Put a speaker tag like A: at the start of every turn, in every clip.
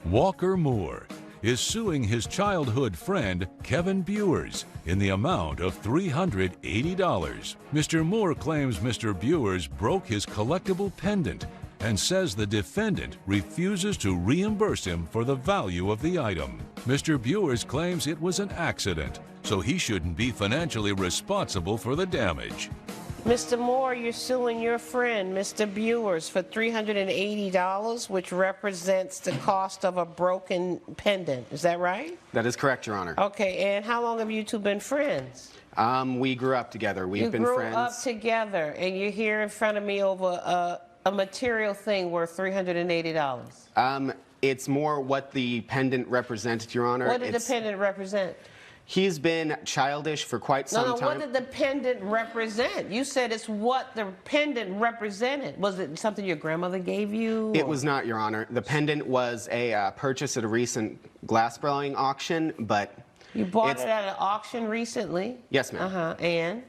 A: Walker Moore is suing his childhood friend Kevin Buers in the amount of $380. Mr. Moore claims Mr. Buers broke his collectible pendant and says the defendant refuses to reimburse him for the value of the item. Mr. Buers claims it was an accident, so he shouldn't be financially responsible for the damage.
B: Mr. Moore, you're suing your friend, Mr. Buers, for $380, which represents the cost of a broken pendant. Is that right?
C: That is correct, Your Honor.
B: Okay, and how long have you two been friends?
C: We grew up together. We've been friends.
B: You grew up together, and you're here in front of me over a material thing worth $380.
C: It's more what the pendant represented, Your Honor.
B: What did the pendant represent?
C: He's been childish for quite some time.
B: What did the pendant represent? You said it's what the pendant represented. Was it something your grandmother gave you?
C: It was not, Your Honor. The pendant was a purchase at a recent glassblowing auction, but...
B: You bought it at an auction recently?
C: Yes, ma'am.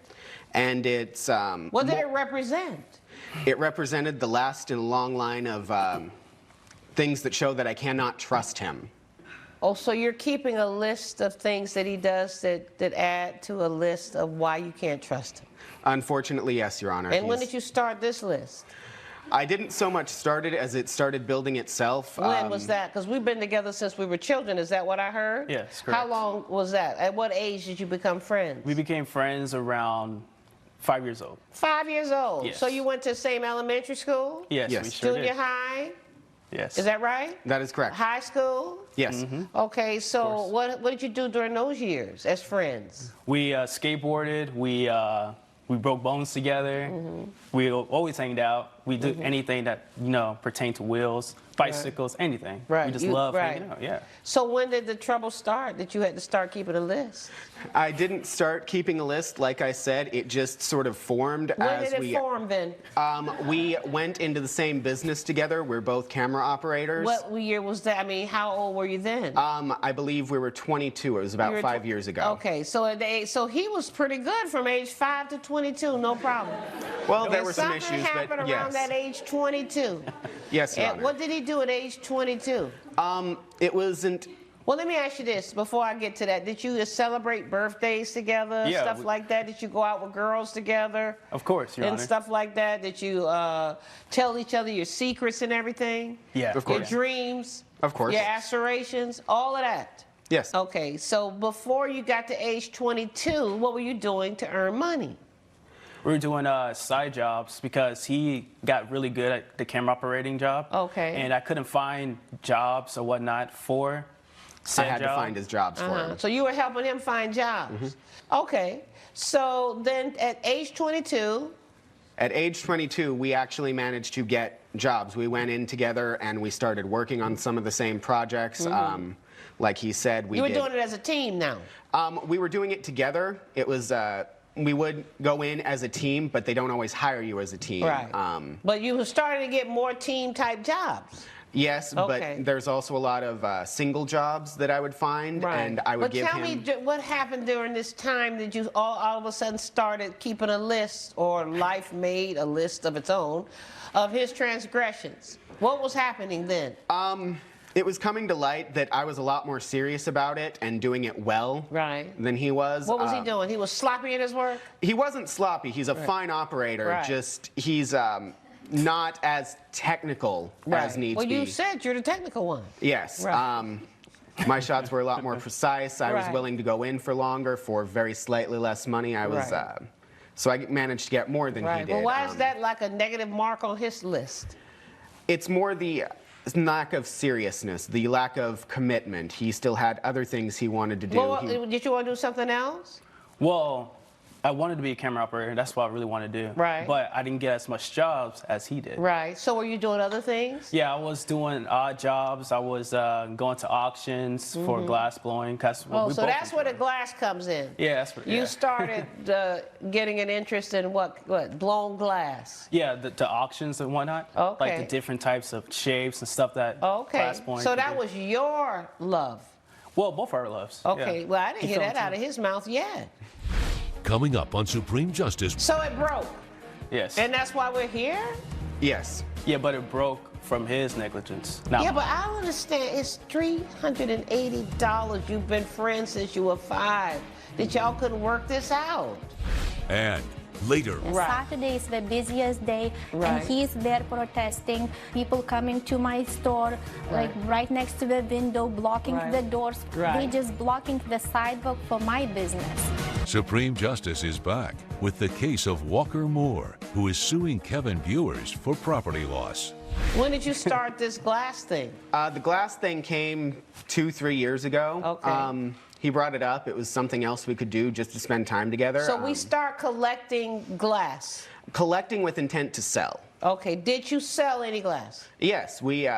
C: And it's...
B: what did it represent?
C: It represented the last in a long line of things that show that I cannot trust him.
B: Oh, so you're keeping a list of things that he does that add to a list of why you can't trust him?
C: Unfortunately, yes, Your Honor.
B: And when did you start this list?
C: I didn't so much start it as it started building itself.
B: When was that? Because we've been together since we were children. Is that what I heard?
D: Yes, correct.
B: How long was that? At what age did you become friends?
D: We became friends around 5 years old.
B: 5 years old?
D: Yes.
B: So you went to the same elementary school?
D: Yes,
C: yes.
D: we sure
B: Junior
D: did.
B: high?
D: Yes.
B: Is that right?
C: That is correct.
B: High school?
C: Yes.
B: Okay, so what did you do during those years as friends?
D: We skateboarded. We broke bones together. We always hanged out. We did anything that, pertained to wheels, bicycles, anything.
B: Right.
D: We just love hanging out, yeah.
B: So when did the trouble start that you had to start keeping a list?
C: I didn't start keeping a list, like I said. It just sort of formed
B: When did it form then?
C: We went into the same business together. We're both camera operators.
B: What year was that? I mean, how old were you then?
C: I believe we were 22. It was about 5 years ago.
B: Okay, so he was pretty good from age 5 to 22, no problem.
C: Well, there were some issues,
B: something happened
C: but
B: around
C: yes.
B: that age 22.
C: Yes, Your
B: And
C: Honor.
B: what did he do at age 22?
C: It wasn't...
B: Well, let me ask you this before I get to that. Did you celebrate birthdays together,
D: Yeah,
B: stuff like that? Did you go out with girls together?
D: Of course, Your
B: and
D: Honor.
B: stuff like that? Did you tell each other your secrets and everything?
D: Yeah,
C: Of
B: Your
C: course.
B: dreams?
C: Of course.
B: Your aspirations? All of that?
C: Yes.
B: Okay, so before you got to age 22, what were you doing to earn money?
D: We were doing side jobs because he got really good at the camera operating job.
B: Okay.
D: And I couldn't find jobs or whatnot for said
C: I had to
D: job.
C: find his jobs for him.
B: So you were helping him find jobs. Okay, so then at age 22,
C: At age 22, we actually managed to get jobs. We went in together and we started working on some of the same projects. Like he said, we
B: you were
C: did.
B: doing it as a team now.
C: We were doing it together. It was, we would go in as a team, but they don't always hire you as a team.
B: Right. But you were starting to get more team-type jobs.
C: Yes,
B: Okay.
C: but there's also a lot of single jobs that I would find, and I would
B: but
C: give
B: tell
C: him...
B: me, what happened during this time that you all of a sudden started keeping a list, or life made a list of its own, of his transgressions? What was happening then?
C: It was coming to light that I was a lot more serious about it and doing it well than he was.
B: What was he doing? He was sloppy in his work?
C: He wasn't sloppy. He's a fine operator.
B: Right.
C: Just he's not as technical as needs
B: well,
C: be.
B: you said you're the technical one.
C: Yes.
B: Right.
C: My shots were a lot more precise. I was
B: Right.
C: willing to go in for longer for very slightly less money. I was,
B: Right.
C: so I managed to get more than he did.
B: Well, why is that like a negative mark on his list?
C: It's more the lack of seriousness, the lack of commitment. He still had other things he wanted to do.
B: Well, did you want to do something else?
D: Well, I wanted to be a camera operator. That's what I really wanted to do.
B: Right.
D: But I didn't get as much jobs as he did.
B: Right. So were you doing other things?
D: Yeah, I was doing odd jobs. I was going to auctions for glass blowing.
B: Oh, so that's where the glass comes in.
D: Yeah, that's what.
B: You started getting an interest in what blown glass.
D: Yeah, the auctions and whatnot.
B: Okay.
D: Like the different types of shapes and stuff that glass blowing.
B: So
D: can
B: that
D: do.
B: was your love.
D: Well, both our loves.
B: Okay.
D: Yeah.
B: Well, I didn't
D: He
B: hear
D: felt
B: that out
D: too.
B: of his mouth yet.
A: Coming up on Supreme Justice.
B: So it broke,
D: Yes.
B: and that's why we're here.
C: Yes.
D: Yeah, but it broke from his negligence. Not
B: Yeah,
D: mine.
B: but I don't understand. It's $380. You've been friends since you were 5. That y'all couldn't work this out.
A: And later,
B: Right.
E: Saturday is the busiest day,
B: Right.
E: and he's there protesting. People coming to my store, like right next to the window, blocking
B: Right.
E: the doors.
B: Right.
E: They just blocking the sidewalk for my business.
A: Supreme Justice is back with the case of Walker Moore, who is suing Kevin Buers for property loss.
B: When did you start this glass thing?
C: The glass thing came 2-3 years ago.
B: Okay.
C: He brought it up. It was something else we could do just to spend time together.
B: So we start collecting glass.
C: Collecting with intent to sell.
B: Okay, did you sell any glass?
C: Yes, we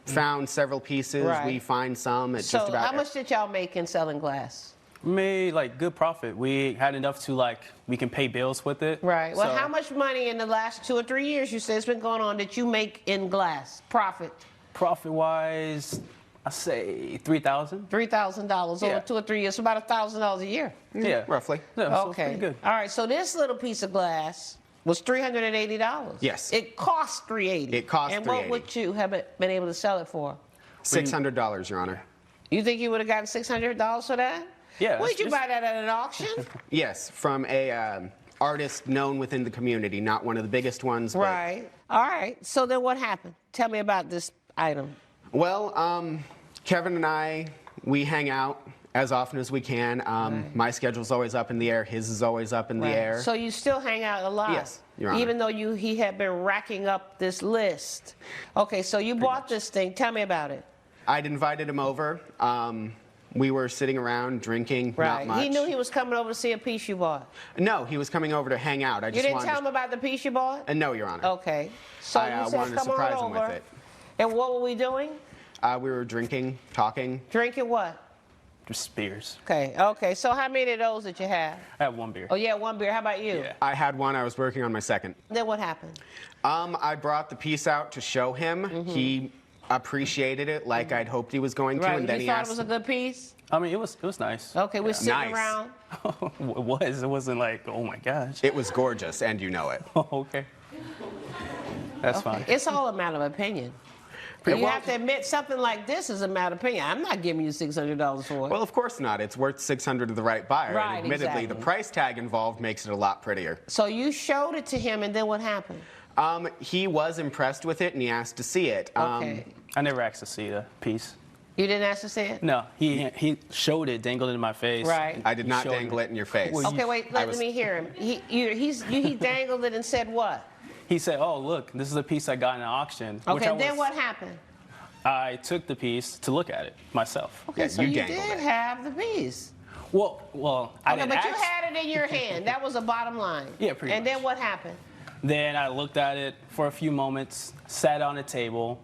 C: found several pieces.
B: Right.
C: We find some. It's
B: So
C: just about
B: how much did y'all make in selling glass?
D: We made like good profit. We had enough to like we can pay bills with it.
B: Right. Well,
D: So,
B: how much money in the last 2 or 3 years you say it's been going on that you make in glass? Profit?
D: profit wise, I say $3,000.
B: $3,000
D: Yeah.
B: over 2 or 3 years, so about $1,000 a year.
D: Yeah,
C: roughly.
D: Yeah, so it's
B: Okay.
D: pretty good.
B: All right. So this little piece of glass was $380.
C: Yes.
B: It cost $380.
C: It cost
B: And what
C: $380.
B: would you have been able to sell it for?
C: $600, Your Honor.
B: You think you would have gotten $600 for that?
D: Yeah,
B: Where'd you
D: it's-
B: buy that at an auction?
C: Yes, from a artist known within the community, not one of the biggest ones. But,
B: Right. All right. So then what happened? Tell me about this item.
C: Well, Kevin and I, we hang out as often as we can. My schedule's always up in the air. His is always up in the air.
B: So you still hang out a lot?
C: Yes, Your Honor.
B: Even though he had been racking up this list. Okay, so you bought this thing. Tell me about it.
C: I'd invited him over. We were sitting around drinking,
B: Right.
C: not much.
B: He knew he was coming over to see a piece you bought.
C: No, he was coming over to hang out. I
B: You
C: just
B: didn't
C: wanted
B: tell
C: to...
B: him about the piece you bought?
C: No, Your Honor.
B: Okay. So
C: I
B: you said,
C: wanted to
B: come
C: surprise
B: on
C: him
B: over.
C: with it.
B: And what were we doing?
C: We were drinking, talking.
B: Drinking what?
D: Just beers.
B: Okay. Okay. So how many of those did you have?
D: I had one beer.
B: Oh, yeah, one beer. How about you?
D: Yeah.
C: I had one. I was working on my second.
B: Then what happened?
C: I brought the piece out to show him. He appreciated it like I'd hoped he was going to,
B: Right.
C: and then
B: You
C: he
B: thought
C: asked.
B: it was a good piece?
D: I mean, it was nice.
B: Okay, we're sitting
C: Nice.
B: around.
D: It was. It wasn't like, oh my gosh.
C: It was gorgeous, and you know it.
D: Oh, okay. That's
B: Okay.
D: fine.
B: It's all a matter of opinion.
C: Pretty
B: You
C: well-
B: have to admit something like this is a matter of opinion. I'm not giving you $600 for it.
C: Well, of course not. It's worth $600 to the right buyer.
B: Right,
C: and admittedly,
B: exactly.
C: the price tag involved makes it a lot prettier.
B: So you showed it to him, and then what happened?
C: He was impressed with it, and he asked to see it.
B: Okay.
D: I never asked to see the piece.
B: You didn't ask to see it?
D: No, he showed it, dangled it in my face.
B: Right.
C: I did not
D: Showed
C: dangle
D: me.
C: it in your face.
D: Well,
B: Okay, wait,
C: I
B: let
C: was-
B: me hear him. He dangled it and said what?
D: He said, oh, look, this is a piece I got in an auction. which
B: Okay,
D: I
B: then
D: was-
B: what happened?
D: I took the piece to look at it myself.
B: Okay,
C: Yeah,
B: so
C: you
B: you
C: dangled
B: did
C: it.
B: have the piece.
D: Well, I
B: Okay,
D: didn't
B: but you
D: ask.
B: had it in your hand. That was the bottom line.
D: Yeah, pretty
B: And
D: much.
B: then what happened?
D: Then I looked at it for a few moments, sat on the table,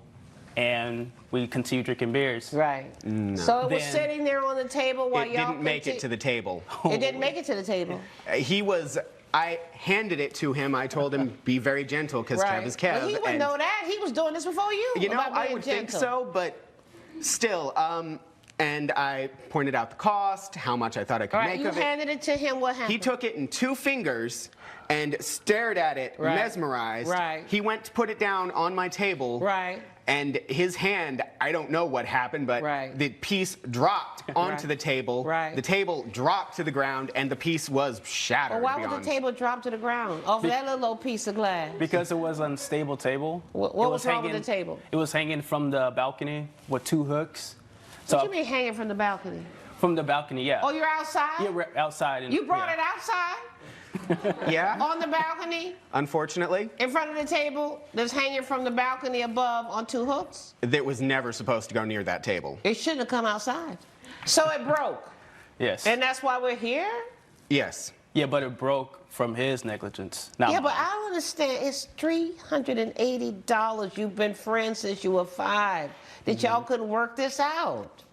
D: and we continued drinking beers.
B: Right. So it was
D: Then-
B: sitting there on the table while
C: It
B: y'all
C: didn't make it to the table.
B: It didn't make it to the table.
C: I handed it to him. I told him, be very gentle, because Kev is Kev.
B: But he would
C: and-
B: know that. He was doing this before you.
C: You know,
B: about
C: I
B: being
C: would think
B: gentle.
C: so, but still. And I pointed out the cost, how much I thought I could
B: All right,
C: make
B: you
C: of it.
B: handed it to him. What happened?
C: He took it in 2 fingers and stared at it,
B: Right.
C: mesmerized.
B: Right.
C: He went to put it down on my table.
B: Right.
C: And his hand, I don't know what happened, but
B: Right.
C: the piece dropped onto
B: Right.
C: the table.
B: Right.
C: The table dropped to the ground, and the piece was shattered.
B: Well, why would
C: beyond.
B: the table drop to the ground off that little old piece of glass?
D: Because it was an unstable table.
B: What
D: It
B: was wrong with the table?
D: It was hanging from the balcony with 2 hooks.
B: What
D: So
B: you mean hanging from the balcony?
D: from the balcony, yeah.
B: Oh, you're outside?
D: Yeah, we're outside. And,
B: You brought
D: yeah.
B: it outside
C: Yeah,
B: on the balcony
C: unfortunately.
B: in front of the table that's hanging from the balcony above on 2 hooks?
C: That was never supposed to go near that table.
B: It shouldn't have come outside. So it broke.
D: Yes.
B: And that's why we're here?
C: Yes.
D: Yeah, but it broke from his negligence. Not
B: Yeah, but
D: mine.
B: I don't understand. It's $380. You've been friends since you were 5. That y'all couldn't work this out.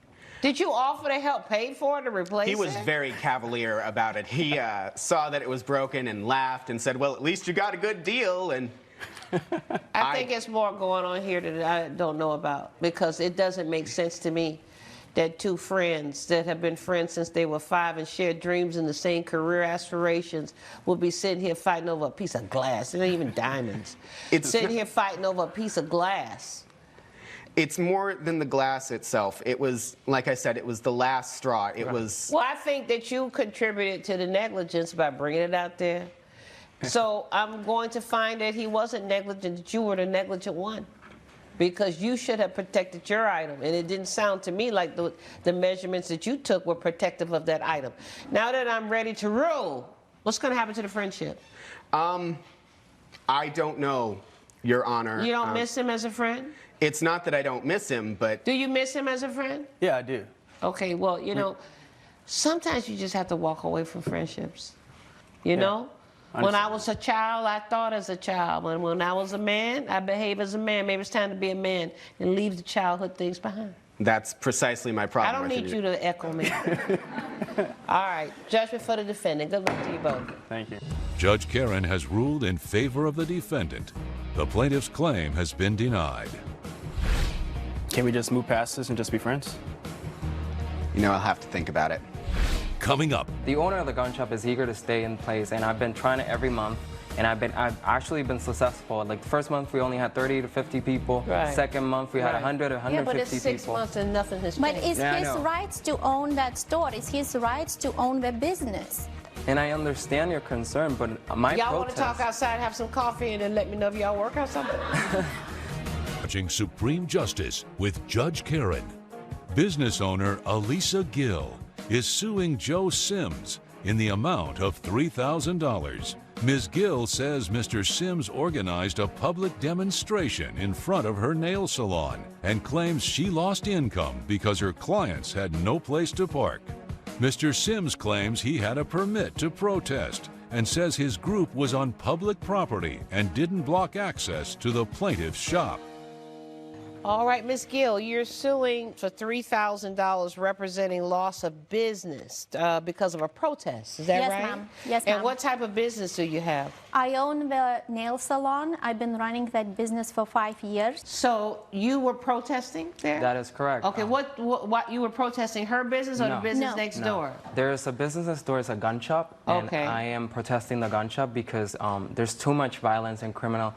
B: Did you offer to help pay for it to replace it?
C: He was very cavalier about it. He saw that it was broken and laughed and said, well, at least you got a good deal. And
B: I think it's more going on here that I don't know about, because it doesn't make sense to me that 2 friends that have been friends since they were 5 and shared dreams and the same career aspirations will be sitting here fighting over a piece of glass. It ain't even diamonds.
C: It's-
B: Sitting here fighting over a piece of glass.
C: It's more than the glass itself. It was, like I said, it was the last straw. It was.
B: Well, I think that you contributed to the negligence by bringing it out there. So I'm going to find that he wasn't negligent, that you were the negligent one. Because you should have protected your item. And it didn't sound to me like the measurements that you took were protective of that item. Now that I'm ready to rule, what's going to happen to the friendship?
C: I don't know, Your Honor.
B: You don't miss him as a friend?
C: It's not that I don't miss him, but...
B: Do you miss him as a friend?
D: Yeah, I do.
B: Okay, well, you know, sometimes you just have to walk away from friendships. You know? When I was a child, I thought as a child. When I was a man, I behaved as a man. Maybe it's time to be a man and leave the childhood things behind.
C: That's precisely my problem.
B: I don't need you to echo me. All right, judgment for the defendant. Good luck to you both.
D: Thank you.
A: Judge Karen has ruled in favor of the defendant. The plaintiff's claim has been denied.
D: Can we just move past this and just be friends?
C: You know, I'll have to think about it.
A: Coming up,
F: The owner of the gun shop is eager to stay in place, and I've been trying it every month, and I've actually been successful. Like the first month we only had 30 to 50 people.
B: Right.
F: Second month we had
B: Right.
F: 100 to 150
B: Yeah, but it's 6
F: people.
B: months and nothing has
E: But
B: changed.
E: it's
F: Yeah, I
E: his
F: know.
E: rights to own that store. It's his rights to own the business.
F: And I understand your concern, but my
B: Y'all want to
F: protest.
B: talk outside, have some coffee, and then let me know if y'all work out something?
A: watching Supreme Justice with Judge Karen. Business owner Elisa Gill is suing Joe Sims in the amount of $3,000. Ms. Gill says Mr. Sims organized a public demonstration in front of her nail salon and claims she lost income because her clients had no place to park. Mr. Sims claims he had a permit to protest and says his group was on public property and didn't block access to the plaintiff's shop.
B: All right, Ms. Gill, you're suing for $3,000 representing loss of business because of a protest. Is that
E: Yes,
B: right?
E: ma'am. Yes,
B: And
E: ma'am.
B: what type of business do you have?
E: I own the nail salon. I've been running that business for 5 years.
B: So you were protesting there?
F: That is correct.
B: Okay, what you were protesting her business or
F: No.
B: the business
E: No.
B: next
F: No.
B: door?
F: There's a business next door, it's a gun shop, and
B: Okay.
F: I am protesting the gun shop because there's too much violence and criminal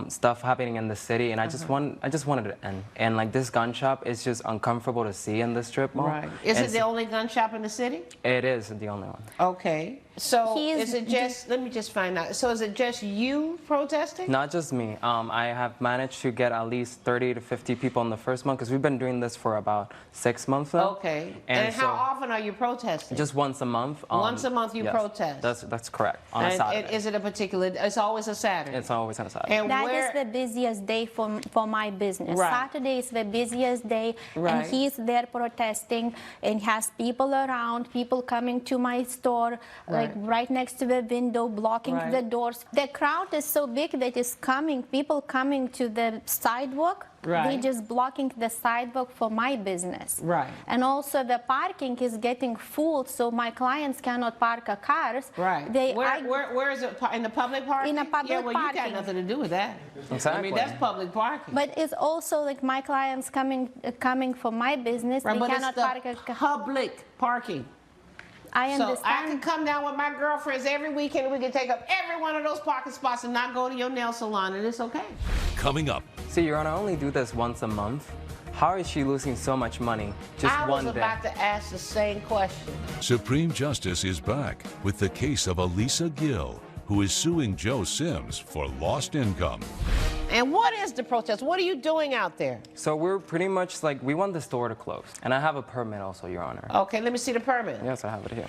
F: stuff happening in the city, and I just wanted it to end. And like this gun shop is just uncomfortable to see in the strip mall.
B: Right. Is
F: And
B: it the only gun shop in the city?
F: It is the only one.
B: Okay. So
E: He
B: is
E: is
B: it just, let me just find out. So is it just you protesting?
F: Not just me. I have managed to get at least 30 to 50 people in the first month because we've been doing this for about 6 months now.
B: Okay.
F: And,
B: And how often are you protesting?
F: Just once a month.
B: Once a month you
F: yes,
B: protest?
F: That's correct. On a
B: And
F: Saturday.
B: is it a particular, it's always a Saturday?
F: It's always on a Saturday.
B: And
E: That
B: where,
E: is the busiest day for my business.
B: Right.
E: Saturday is the busiest day,
B: Right.
E: and he's there protesting and has people around, people coming to my store, like right next to the window, blocking
B: Right.
E: the doors. The crowd is so big that is coming, people coming to the sidewalk.
B: Right.
E: They just blocking the sidewalk for my business.
B: Right.
E: And also the parking is getting full, so my clients cannot park a cars.
B: right. Where is it? In the public parking?
E: In a public
B: Yeah, well, you got
E: parking.
B: nothing to do with that. I
F: Exactly.
B: mean, that's public parking.
E: But it's also like my clients coming for my business.
B: Right,
E: They
B: but
E: cannot
B: it's
E: park a
B: the
E: car.
B: public parking.
E: I
B: So I
E: understand.
B: can come down with my girlfriends every weekend and we can take up every one of those parking spots and not go to your nail salon, and it's okay.
A: Coming up,
F: See, Your Honor, I only do this once a month. How is she losing so much money just
B: I was
F: one day?
B: about to ask the same question.
A: Supreme Justice is back with the case of Elisa Gill, who is suing Joe Sims for lost income.
B: And what is the protest? What are you doing out there?
F: So we're pretty much like, we want the store to close. And I have a permit also, Your Honor.
B: Okay, let me see the permit.
F: Yes, I have it here.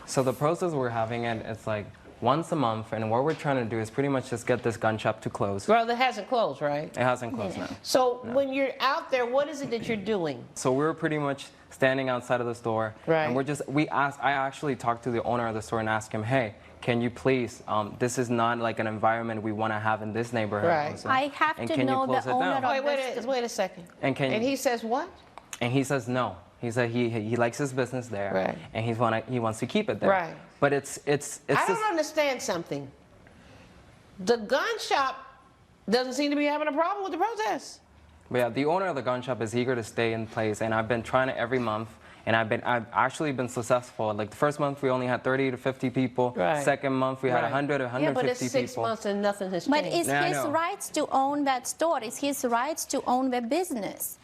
F: So the process we're having it's like once a month, and what we're trying to do is pretty much just get this gun shop to close.
B: Well, it hasn't closed, right?
F: It hasn't closed now.
B: So when you're out there, what is it that you're doing?
F: So we're pretty much standing outside of the store,
B: Right.
F: and I actually talked to the owner of the store and asked him, hey, can you please, this is not like an environment we want to have in this neighborhood.
B: Right.
F: also.
E: I have
F: And
E: to
F: can you
E: know
F: close
E: the
F: it
E: owner
F: down?
E: of
B: Wait a second.
F: And can
B: he says what?
F: And he says no. He said he likes his business there,
B: Right.
F: and he wants to keep it there.
B: Right.
F: But it's
B: I
F: just,
B: don't understand something. The gun shop doesn't seem to be having a problem with the protest.
F: But yeah, the owner of the gun shop is eager to stay in place, and I've been trying it every month, and I've actually been successful. Like the first month we only had 30 to 50 people.
B: Right.
F: Second month we had
B: Right.
F: 100 to 150
B: Yeah, but it's 6
F: people.
B: months and nothing has
E: But
B: changed.
E: it's
F: Yeah, I
E: his
F: know.
E: rights to own that store. It's his rights to own the business.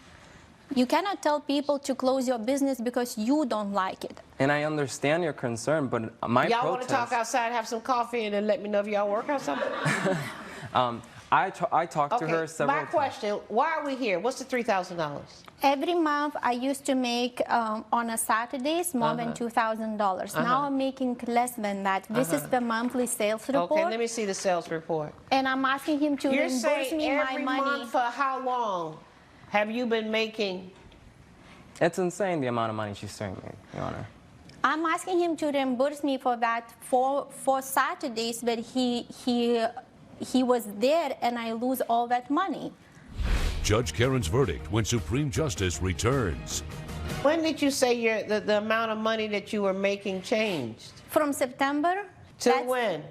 E: You cannot tell people to close your business because you don't like it.
F: And I understand your concern, but my
B: Y'all want to talk
F: protest.
B: outside, have some coffee, and then let me know if y'all work out something?
F: I talked to her several
B: my
F: times.
B: question, why are we here? What's the $3,000?
E: Every month I used to make on a Saturdays more than $2,000. Now I'm making less than that. This is the monthly sales report.
B: Okay, let me see the sales report.
E: And I'm asking him to
B: You're
E: reimburse
B: saying
E: me my
B: every
E: money.
B: month for how long have you been making?
F: It's insane the amount of money she's suing me, Your Honor.
E: I'm asking him to reimburse me for that for Saturdays, but he was there and I lose all that money.
A: Judge Karen's verdict when Supreme Justice returns.
B: When did you say the amount of money that you were making changed?
E: From September
B: Till when?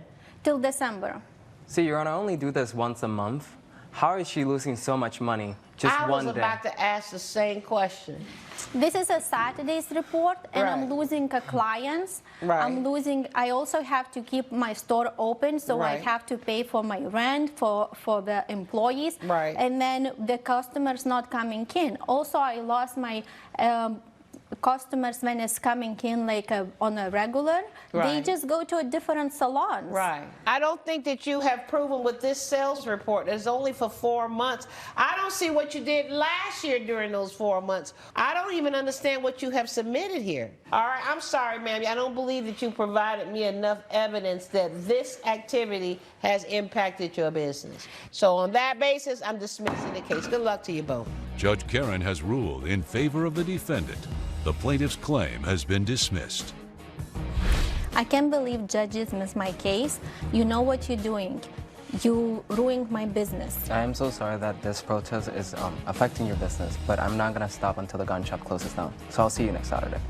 E: till December.
F: See, Your Honor, I only do this once a month. How is she losing so much money just
B: I
F: one
B: was
F: day?
B: about to ask the same question.
E: This is a Saturday's report, and I'm
B: Right.
E: losing clients.
B: Right.
E: I'm losing. I also have to keep my store open, so I
B: Right.
E: have to pay for my rent for the employees.
B: Right.
E: And then the customers not coming in. Also, I lost my customers when it's coming in like on a regular. They
B: Right.
E: just go to a different salons.
B: Right. I don't think that you have proven with this sales report. It's only for 4 months. I don't see what you did last year during those 4 months. I don't even understand what you have submitted here. All right, I'm sorry, ma'am. I don't believe that you provided me enough evidence that this activity has impacted your business. So on that basis, I'm dismissing the case. Good luck to you both.
A: Judge Karen has ruled in favor of the defendant. The plaintiff's claim has been dismissed.
E: I can't believe judges miss my case. You know what you're doing. You ruined my business.
F: I am so sorry that this protest is affecting your business, but I'm not going to stop until the gun shop closes down. So I'll see you next Saturday.